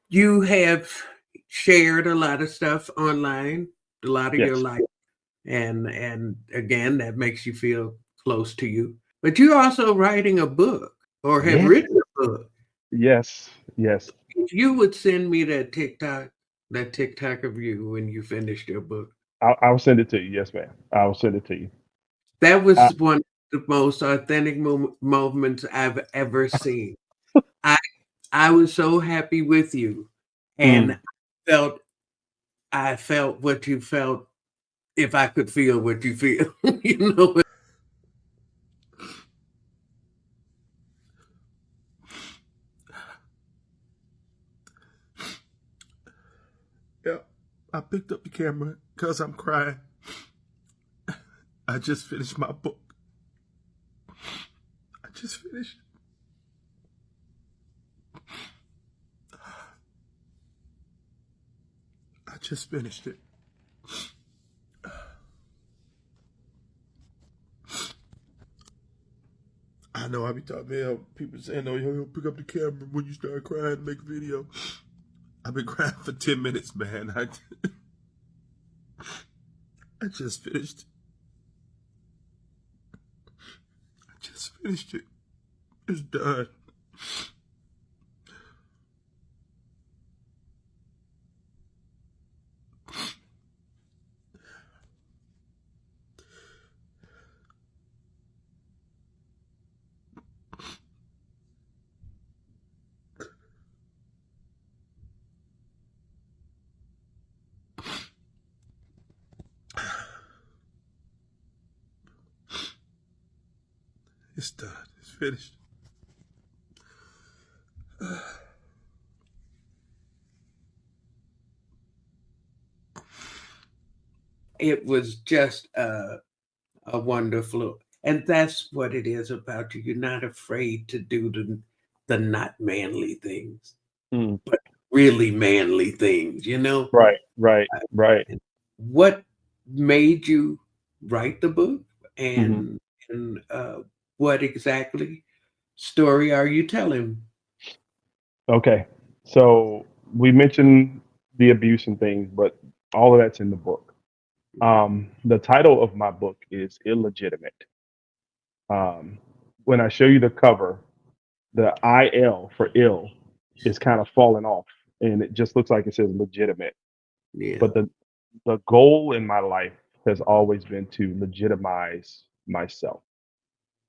You have shared a lot of stuff online, a lot of your Yes. life, and again, that makes you feel close to you. But you're also writing a book or have Yeah. written a book. Yes. Yes. If you would send me that TikTok of you when you finished your book, I'll send it to you. Yes, ma'am. I'll send it to you. that Uh, was one of the most authentic moments I've ever seen. I I was so happy with you, and mm, felt I felt what you felt if I could feel what you feel. you know, Yeah, I picked up the camera because I'm crying. I just finished my book. I just finished. I just finished it. I know I be talking, man, people saying, oh, yo, pick up the camera when you start crying, make a video. I've been crying for 10 minutes, man. I just finished. I just finished it. It's done. It's done. It's finished. it was just a wonderful, and that's what it is about you. You're not afraid to do the not manly things, mm. but really manly things. Right. Right. Right. What made you write the book, hmm and what exactly story are you telling? Okay. So we mentioned the abuse and things, but all of that's in the book. The title of my book is Illegitimate. Um, when I show you the cover, the IL for ill is kind of falling off, and it just looks like it says legitimate. Yeah. But the goal in my life has always been to legitimize myself.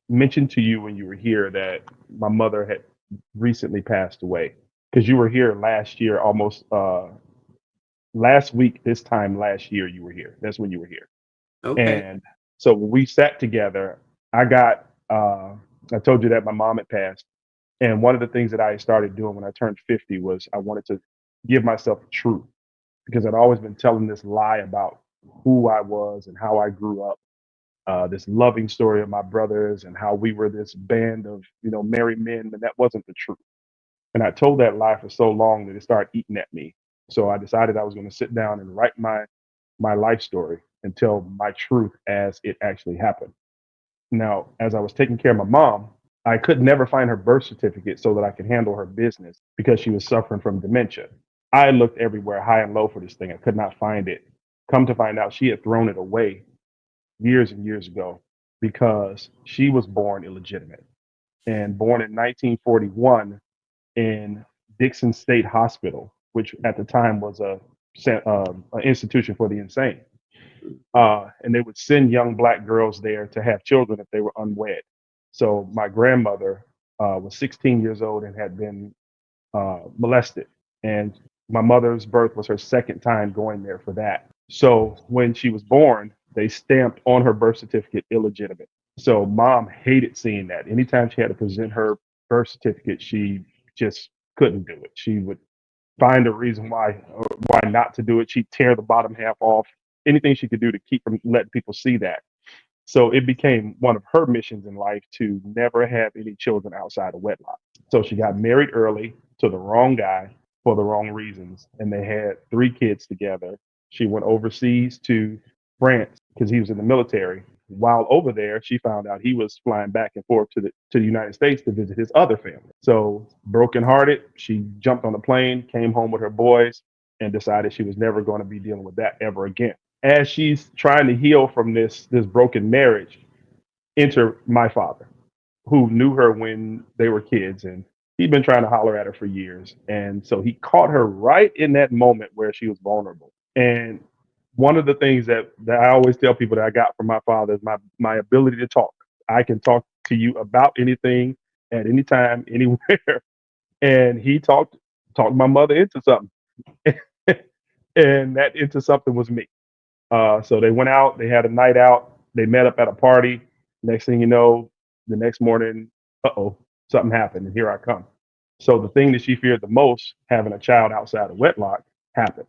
Mentioned to you when you were here that my mother had recently passed away because you were here last year, almost last week. This time last year, you were here. That's when you were here. Okay. And so when we sat together, I got. I told you that my mom had passed. And one of the things that I started doing when I turned 50 was I wanted to give myself the truth because I'd always been telling this lie about who I was and how I grew up. This loving story of my brothers and how we were this band of, merry men, and that wasn't the truth. And I told that lie for so long that it started eating at me. So I decided I was going to sit down and write my life story and tell my truth as it actually happened. Now, as I was taking care of my mom, I could never find her birth certificate so that I could handle her business because she was suffering from dementia. I looked everywhere, high and low, for this thing. I could not find it. Come to find out, she had thrown it away years and years ago because she was born illegitimate and born in 1941 in Dixon State Hospital, which at the time was an institution for the insane. And they would send young black girls there to have children if they were unwed. So my grandmother was 16 years old and had been molested, and my mother's birth was her second time going there for that. So when she was born, they stamped on her birth certificate illegitimate. So mom hated seeing that. Anytime she had to present her birth certificate, she just couldn't do it. She would find a reason why not to do it. She'd tear the bottom half off. Anything she could do to keep from letting people see that. So it became one of her missions in life to never have any children outside of wedlock. So she got married early to the wrong guy for the wrong reasons, and they had three kids together. She went overseas to France because he was in the military. while over there, she found out he was flying back and forth to the United States to visit his other family. So brokenhearted, she jumped on a plane, came home with her boys, and decided she was never going to be dealing with that ever again. As she's trying to heal from this broken marriage, enter my father, who knew her when they were kids, and he'd been trying to holler at her for years. And so he caught her right in that moment where she was vulnerable. And one of the things that I always tell people that I got from my father is my ability to talk. I can talk to you about anything at any time, anywhere. And he talked my mother into something. And that into something was me. So they went out, they had a night out, they met up at a party. Next thing you know, the next morning, something happened, and here I come. So the thing that she feared the most, having a child outside of wedlock, happened.